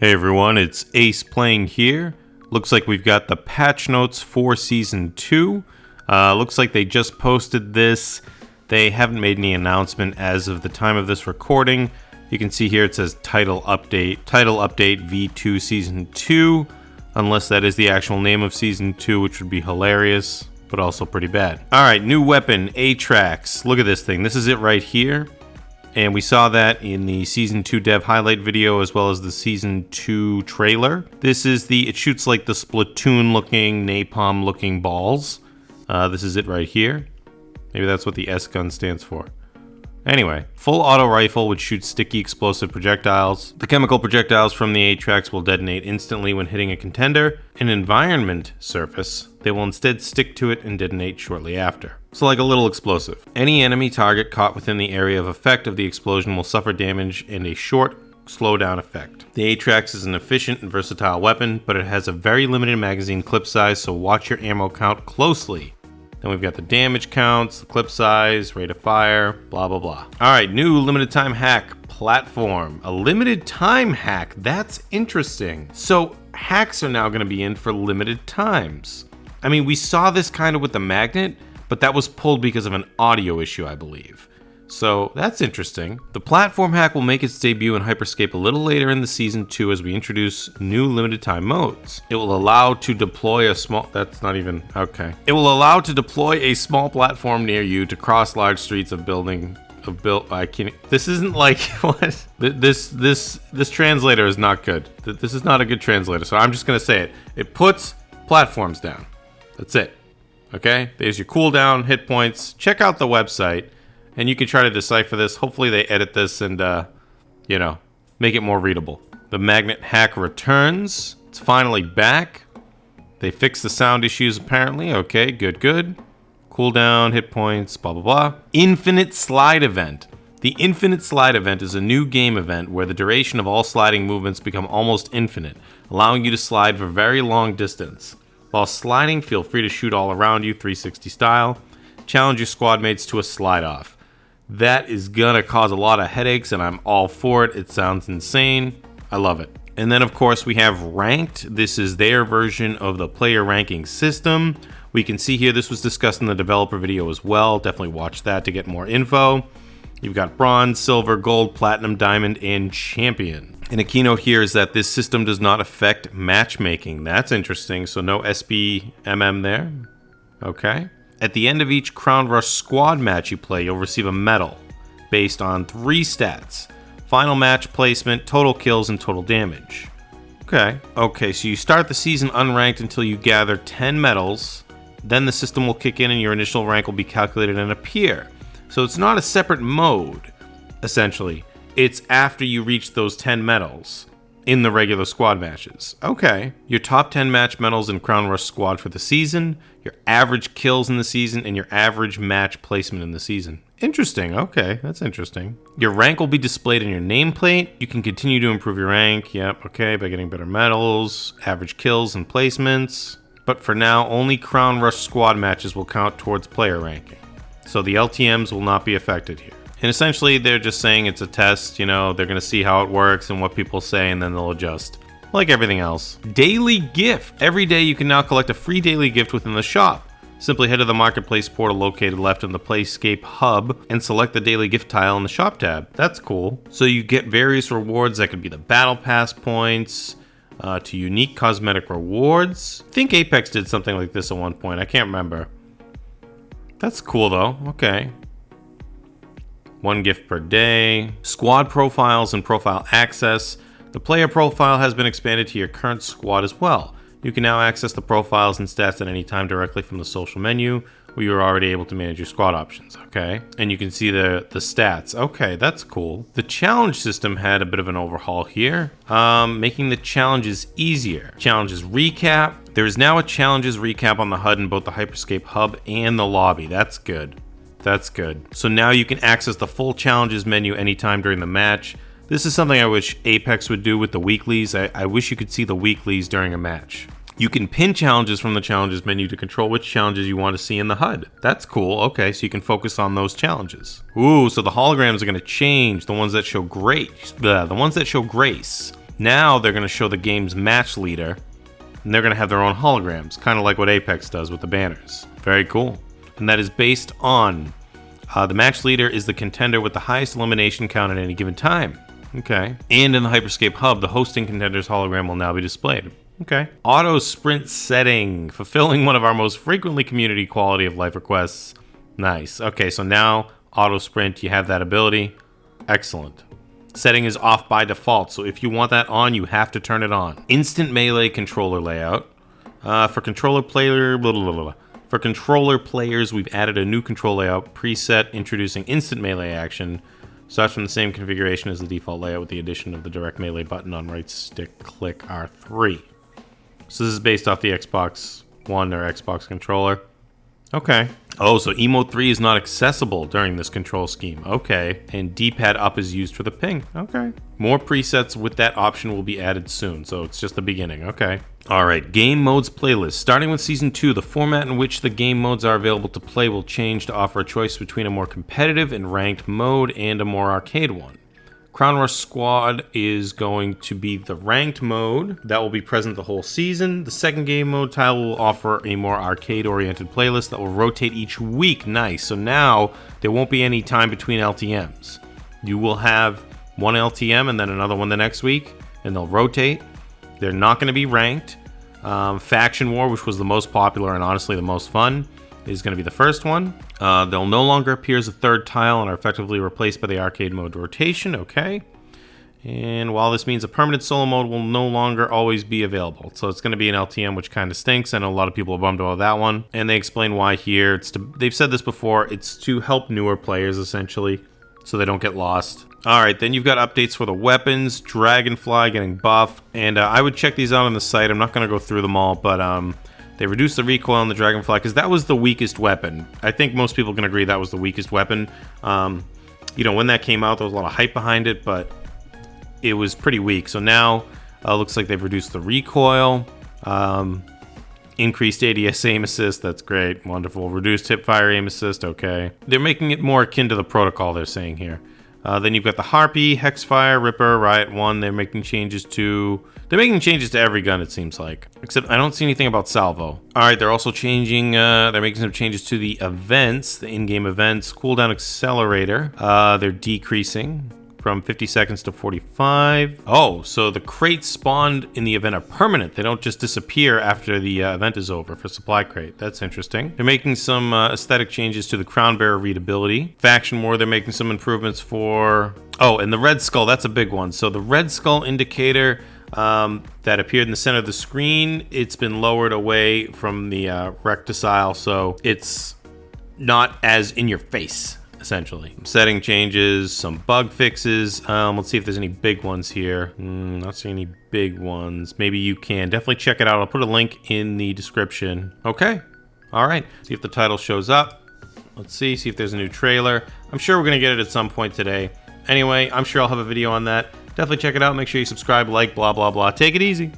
Hey everyone, it's Ace playing here. Looks like we've got the patch notes for Season 2. Looks like they just posted this. They haven't made any announcement as of the time of this recording. You can see here it says Title Update V2 Season 2, unless that is the actual name of Season 2, which would be hilarious, but also pretty bad. Alright, new weapon, Atrax. Look at this thing. This is it right here. And we saw that in the Season 2 dev highlight video as well as the Season 2 trailer. This is it shoots like the Splatoon looking, napalm looking balls. This is it right here. Maybe that's what the S gun stands for. Anyway, full auto rifle which shoots sticky explosive projectiles. The chemical projectiles from the Atrax will detonate instantly when hitting a contender. An environment surface, they will instead stick to it and detonate shortly after. So like a little explosive. Any enemy target caught within the area of effect of the explosion will suffer damage and a short slowdown effect. The Atrax is an efficient and versatile weapon, but it has a very limited magazine clip size, so watch your ammo count closely. Then we've got the damage counts, the clip size, rate of fire, blah blah blah. Alright, new limited time hack platform. A limited time hack, that's interesting. So hacks are now going to be in for limited times. I mean, we saw this kind of with the magnet, but that was pulled because of an audio issue, I believe. So that's interesting. The platform hack will make its debut in Hyperscape a little later in the Season 2 as we introduce new limited time modes. It will allow to deploy a small... That's not even... Okay. It will allow to deploy a small platform near you to cross large streets of building... I can't... This isn't like... What? This translator is not good. This is not a good translator, so I'm just going to say it. It puts platforms down. That's it. Okay, there's your cooldown, hit points. Check out the website, and you can try to decipher this. Hopefully they edit this and, make it more readable. The magnet hack returns. It's finally back. They fixed the sound issues, apparently. Okay, good. Cooldown, hit points, blah, blah, blah. Infinite Slide Event. The Infinite Slide Event is a new game event where the duration of all sliding movements become almost infinite, allowing you to slide for very long distance. While sliding, feel free to shoot all around you, 360 style. Challenge your squad mates to a slide off. That is gonna cause a lot of headaches, and I'm all for it. It sounds insane. I love it. And then, of course, we have Ranked. This is their version of the player ranking system. We can see here this was discussed in the developer video as well. Definitely watch that to get more info. You've got Bronze, Silver, Gold, Platinum, Diamond, and Champion. And a keynote here is that this system does not affect matchmaking. That's interesting. So no SBMM there. Okay. At the end of each Crown Rush squad match you play, you'll receive a medal based on 3 stats. Final match placement, total kills, and total damage. Okay, so you start the season unranked until you gather 10 medals. Then the system will kick in and your initial rank will be calculated and appear. So it's not a separate mode, essentially. It's after you reach those 10 medals in the regular squad matches. Okay. Your top 10 match medals in Crown Rush squad for the season, your average kills in the season, and your average match placement in the season. Interesting. Okay, that's interesting. Your rank will be displayed in your nameplate. You can continue to improve your rank. Yep, okay, by getting better medals, average kills, and placements. But for now, only Crown Rush squad matches will count towards player ranking. So the LTMs will not be affected here. And essentially, they're just saying it's a test, they're going to see how it works and what people say, and then they'll adjust. Like everything else. Daily gift. Every day you can now collect a free daily gift within the shop. Simply head to the marketplace portal located left in the Scape hub and select the daily gift tile in the shop tab. That's cool. So you get various rewards that could be the battle pass points, to unique cosmetic rewards. I think Apex did something like this at one point. I can't remember. That's cool though. Okay. 1 gift per day. Squad profiles and profile access. The player profile has been expanded to your current squad as well. You can now access the profiles and stats at any time directly from the social menu, where you're already able to manage your squad options, okay? And you can see the stats. Okay, that's cool. The challenge system had a bit of an overhaul here, making the challenges easier. Challenges recap. There is now a challenges recap on the HUD in both the Hyperscape hub and the lobby. That's good. That's good. So now you can access the full challenges menu anytime during the match. This is something I wish Apex would do with the weeklies. I wish you could see the weeklies during a match. You can pin challenges from the challenges menu to control which challenges you want to see in the HUD. That's cool. Okay, so you can focus on those challenges. Ooh, so the holograms are going to change. The ones that show grace. Now they're going to show the game's match leader, and they're going to have their own holograms, kind of like what Apex does with the banners. Very cool. And that is based on the match leader is the contender with the highest elimination count at any given time. Okay. And in the Hyperscape hub, the hosting contender's hologram will now be displayed. Okay. Auto sprint setting, fulfilling one of our most frequently community quality of life requests. Nice. Okay, so now auto sprint, you have that ability. Excellent. Setting is off by default, so if you want that on, you have to turn it on. Instant melee controller layout. For controller players, we've added a new control layout preset introducing instant melee action. Starts from the same configuration as the default layout with the addition of the direct melee button on right stick click R3. So this is based off the Xbox One or Xbox controller. Okay. Oh, so Emote 3 is not accessible during this control scheme. Okay. And D-pad up is used for the ping. Okay. More presets with that option will be added soon, so it's just the beginning. Okay. All right, game modes playlist. Starting with Season 2, the format in which the game modes are available to play will change to offer a choice between a more competitive and ranked mode and a more arcade one. Crown Rush Squad is going to be the ranked mode that will be present the whole season. The second game mode tile will offer a more arcade-oriented playlist that will rotate each week. Nice. So now there won't be any time between LTMs. You will have one LTM and then another one the next week, and they'll rotate. They're not going to be ranked. Faction War, which was the most popular and honestly the most fun, is going to be the first one. They'll no longer appear as a third tile and are effectively replaced by the arcade mode rotation. Okay. And while this means a permanent solo mode will no longer always be available. So it's going to be an LTM, which kind of stinks. I know a lot of people are bummed about that one. And they explain why here. They've said this before. It's to help newer players, essentially, so they don't get lost. All right, then you've got updates for the weapons, Dragonfly getting buffed, and I would check these out on the site. I'm not going to go through them all, but they reduced the recoil on the Dragonfly because that was the weakest weapon. I think most people can agree that was the weakest weapon. You know, when that came out, there was a lot of hype behind it, but it was pretty weak. So now looks like they've reduced the recoil, increased ADS aim assist. That's great, wonderful. Reduced hipfire aim assist. Okay, they're making it more akin to the protocol. They're saying here. Then you've got the Harpy, Hexfire, Ripper, Riot 1. They're making changes to every gun, it seems like. Except I don't see anything about Salvo. All right, they're also changing, they're making some changes to the events, the in-game events. Cooldown Accelerator, they're decreasing from 50 seconds to 45. Oh, so the crates spawned in the event are permanent. They don't just disappear after the event is over for supply crate. That's interesting. They're making some aesthetic changes to the Crown Bearer readability. Faction War, they're making some improvements for... Oh, and the Red Skull, that's a big one. So the Red Skull indicator that appeared in the center of the screen, it's been lowered away from the recticile, so it's not as in your face, essentially. Setting changes, some bug fixes. Let's see if there's any big ones here. Not seeing any big ones. Maybe you can. Definitely check it out. I'll put a link in the description. Okay. All right. See if the title shows up. Let's see if there's a new trailer. I'm sure we're going to get it at some point today. Anyway, I'm sure I'll have a video on that. Definitely check it out. Make sure you subscribe, like, blah, blah, blah. Take it easy.